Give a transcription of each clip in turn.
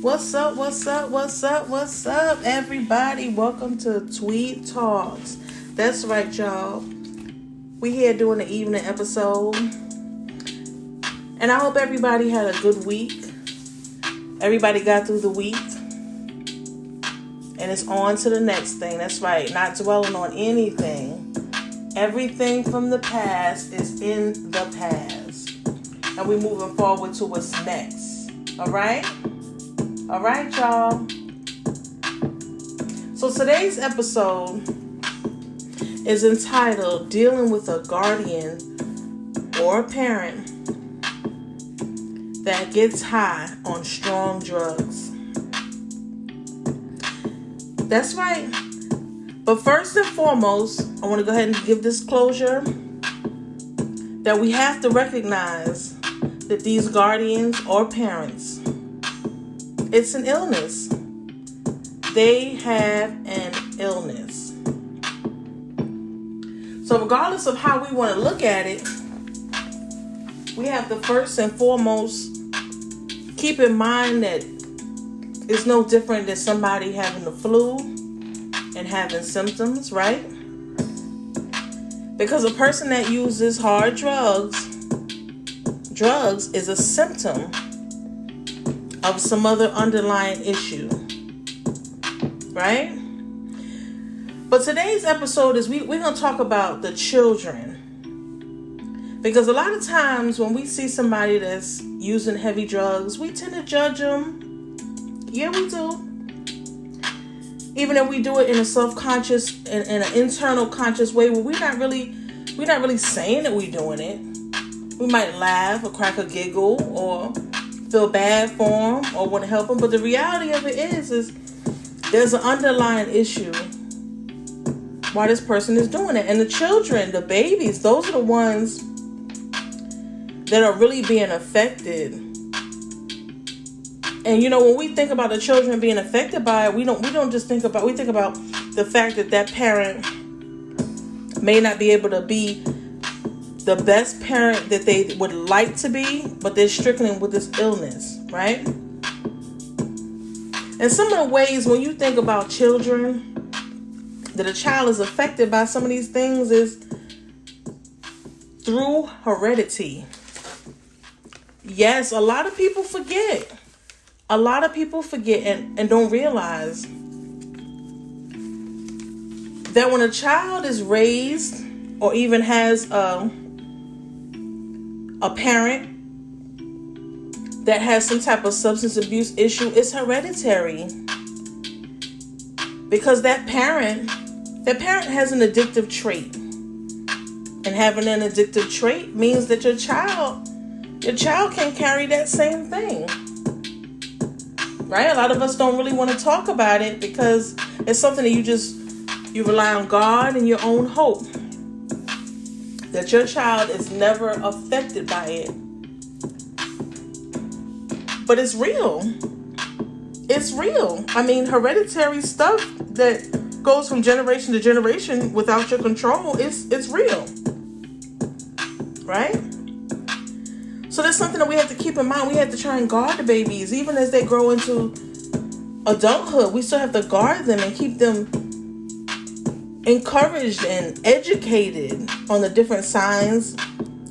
What's up, everybody? Welcome to Tweet Talks. That's right, y'all. We here doing the evening episode. And I hope everybody had a good week. Everybody got through the week. And it's on to the next thing. That's right. Not dwelling on anything. Everything from the past is in the past. And we're moving forward to what's next. Alright? Alright, y'all. So today's episode is entitled Dealing with a Guardian or a Parent that Gets High on Strong Drugs. That's right. But first and foremost, I want to go ahead and give disclosure that we have to recognize that these guardians or parents, it's an illness. They have an illness. So regardless of how we want to look at it, we have to first and foremost keep in mind that it's no different than somebody having the flu and having symptoms, right? Because a person that uses hard drugs is a symptom of some other underlying issue, right? But today's episode is we're going to talk about the children. Because a lot of times when we see somebody that's using heavy drugs, we tend to judge them. Yeah, we do. Even if we do it in a self-conscious and in an internal conscious way where we're not really saying that we're doing it. We might laugh or crack a giggle or feel bad for them or want to help them. But the reality of it is there's an underlying issue why this person is doing it. And the children, the babies, those are the ones that are really being affected. And when we think about the children being affected by it, we think about the fact that parent may not be able to be the best parent that they would like to be, but they're struggling with this illness, right? And some of the ways when you think about children, that a child is affected by some of these things is through heredity. Yes, a lot of people forget. And don't realize that when a child is raised or even has a parent that has some type of substance abuse issue, it's hereditary. Because that parent has an addictive trait. And having an addictive trait means that your child can carry that same thing. Right? A lot of us don't really want to talk about it because it's something that you rely on God and your own hope that your child is never affected by it. But it's real. It's real. I mean, hereditary stuff that goes from generation to generation without your control, it's real. Right? So there's something that we have to keep in mind. We have to try and guard the babies. Even as they grow into adulthood, we still have to guard them and keep them encouraged and educated on the different signs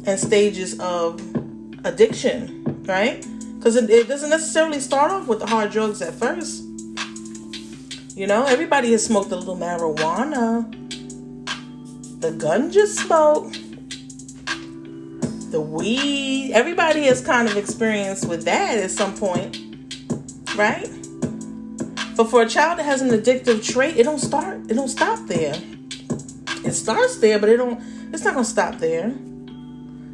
and stages of addiction, right? Because it doesn't necessarily start off with the hard drugs at first. Everybody has smoked a little marijuana, the ganja smoke, the weed. Everybody has kind of experienced with that at some point, right? But for a child that has an addictive trait, it don't stop there. It starts there, but it's not going to stop there.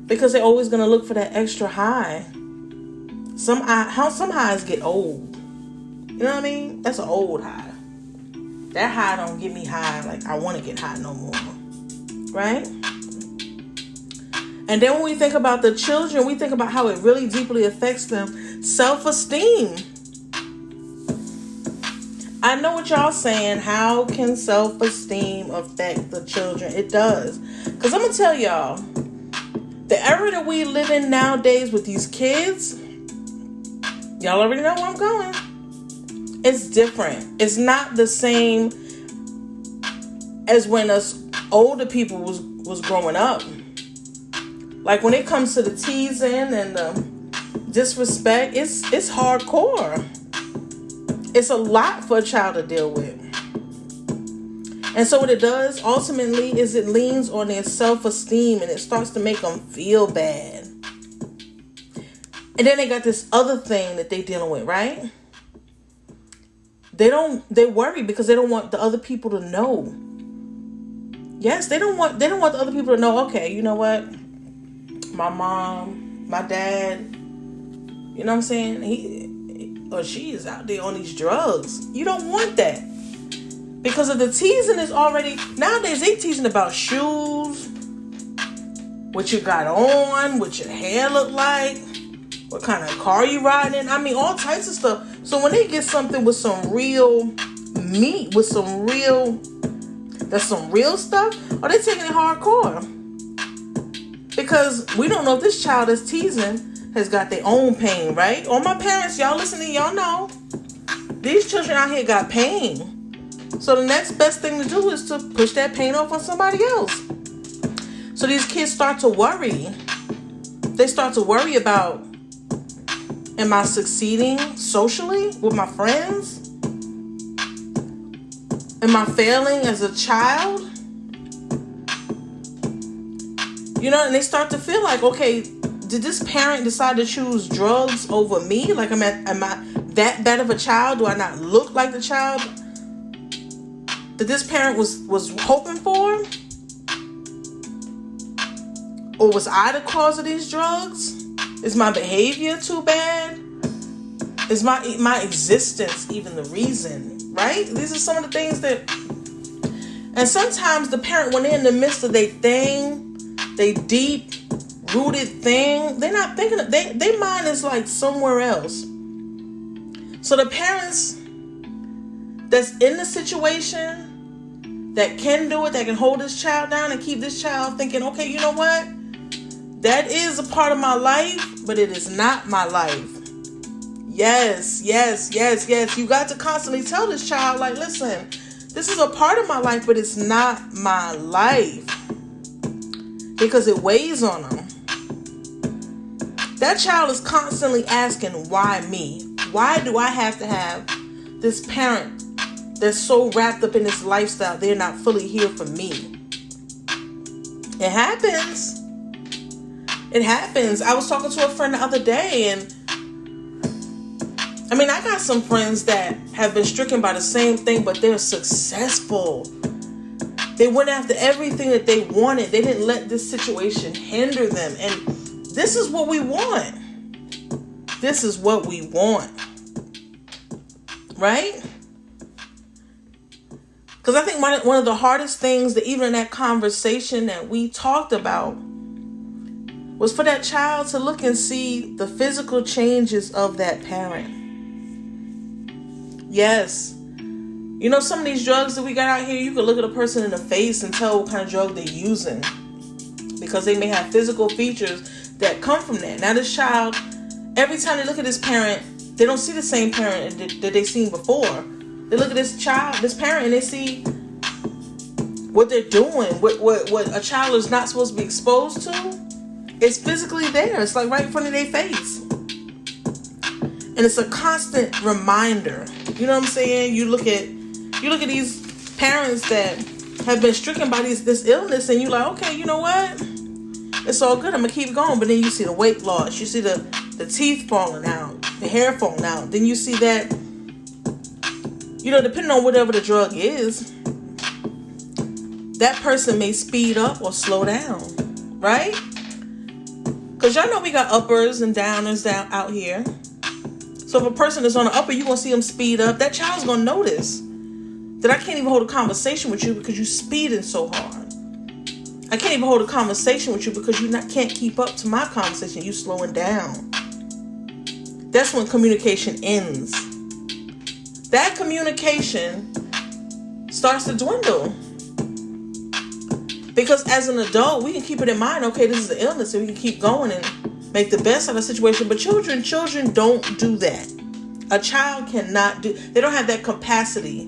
Because they're always going to look for that extra high. Some highs get old. You know what I mean? That's an old high. That high don't get me high like I want to get high no more. Right? And then when we think about the children, we think about how it really deeply affects them. Self-esteem. I know what y'all saying. How can self-esteem affect the children? It does. Because I'm going to tell y'all, the era that we live in nowadays with these kids, y'all already know where I'm going. It's different. It's not the same as when us older people was growing up. Like when it comes to the teasing and the disrespect, it's hardcore. It's a lot for a child to deal with. And so what it does ultimately is it leans on their self-esteem, and it starts to make them feel bad. And then they got this other thing that they dealing with, right? They worry because they don't want the other people to know. Yes, they don't want the other people to know, okay, you know what? My mom, my dad, you know what I'm saying? He or she is out there on these drugs. You don't want that. Because of the teasing is already, nowadays they teasing about shoes, what you got on, what your hair look like, what kind of car you riding in. I mean, all types of stuff. So when they get something with some real meat, with some real stuff, or they taking it hardcore. Because we don't know if this child that's teasing has got their own pain, right? All my parents, y'all listening, y'all know. These children out here got pain. So the next best thing to do is to push that pain off on somebody else. So these kids start to worry. They start to worry about, am I succeeding socially with my friends? Am I failing as a child? You know, and they start to feel like, okay, did this parent decide to choose drugs over me? Like, am I that bad of a child? Do I not look like the child that this parent was hoping for? Or was I the cause of these drugs? Is my behavior too bad? Is my existence even the reason? Right? These are some of the things that... And sometimes the parent, when they're in the midst of their thing, they deep rooted thing, they're not thinking of, their mind is like somewhere else. So the parents that's in the situation, that can do it, that can hold this child down and keep this child thinking, okay, you know what? That is a part of my life, but it is not my life. Yes. You got to constantly tell this child, like, listen, this is a part of my life, but it's not my life. Because it weighs on them. That child is constantly asking, why me? Why do I have to have this parent that's so wrapped up in this lifestyle, they're not fully here for me? It happens. It happens. I was talking to a friend the other day, and I mean, I got some friends that have been stricken by the same thing, but they're successful. They went after everything that they wanted. They didn't let this situation hinder them. And this is what we want. This is what we want. Right? Because I think one of the hardest things that even in that conversation that we talked about was for that child to look and see the physical changes of that parent. Yes. You know, some of these drugs that we got out here, you can look at a person in the face and tell what kind of drug they're using. Because they may have physical features that come from that. Now this child, every time they look at this parent, they don't see the same parent that they seen before. They look at this parent, and they see what they're doing, what a child is not supposed to be exposed to. It's physically there. It's like right in front of their face. And it's a constant reminder. You know what I'm saying? You look at these parents that have been stricken by this illness, and you're like, okay, you know what? It's all good. I'm going to keep going. But then you see the weight loss. You see the teeth falling out, the hair falling out. Then you see that, you know, depending on whatever the drug is, that person may speed up or slow down, right? Because y'all know we got uppers and downers out here. So if a person is on the upper, you're going to see them speed up. That child's going to notice that I can't even hold a conversation with you because you're speeding so hard. I can't even hold a conversation with you because you can't keep up to my conversation. You slowing down. That's when communication ends. That communication starts to dwindle. Because as an adult, we can keep it in mind, okay, this is the illness, and we can keep going and make the best of the situation. But children don't do that. A child cannot do, they don't have that capacity.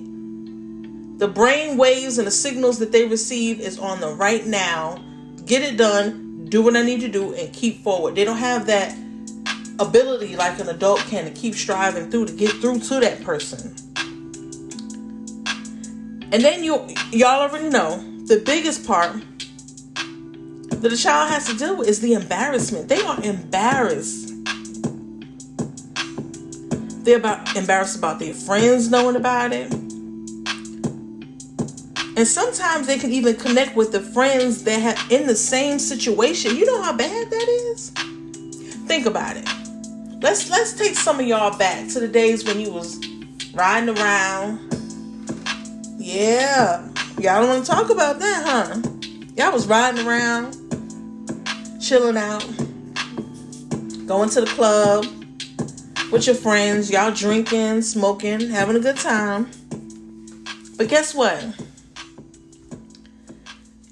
The brain waves and the signals that they receive is on the right now. Get it done, do what I need to do, and keep forward. They don't have that ability like an adult can to keep striving through to get through to that person. And then y'all already know the biggest part that a child has to deal with is the embarrassment. They are embarrassed. They're embarrassed about their friends knowing about it. And sometimes they can even connect with the friends that have in the same situation. You know how bad that is? Think about it. Let's take some of y'all back to the days when you was riding around. Yeah. Y'all don't want to talk about that, huh? Y'all was riding around, chilling out, going to the club with your friends. Y'all drinking, smoking, having a good time. But guess what?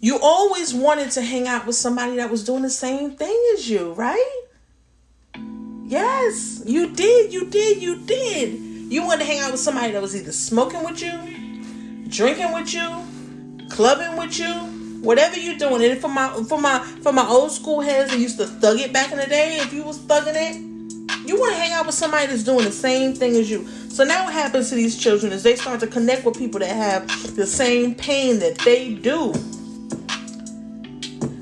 You always wanted to hang out with somebody that was doing the same thing as you, right? Yes, you did. You wanted to hang out with somebody that was either smoking with you, drinking with you, clubbing with you, whatever you're doing. And for my old school heads that used to thug it back in the day, if you was thugging it, you want to hang out with somebody that's doing the same thing as you. So now what happens to these children is they start to connect with people that have the same pain that they do,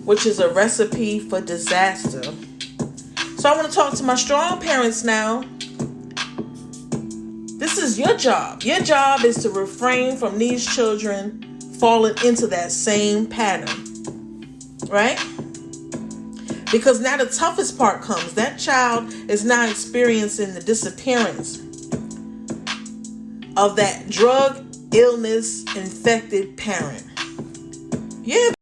which is a recipe for disaster. So I want to talk to my strong parents now. This is your job. Your job is to refrain from these children falling into that same pattern. Right? Because now the toughest part comes. That child is now experiencing the disappearance of that drug illness infected parent. Yeah.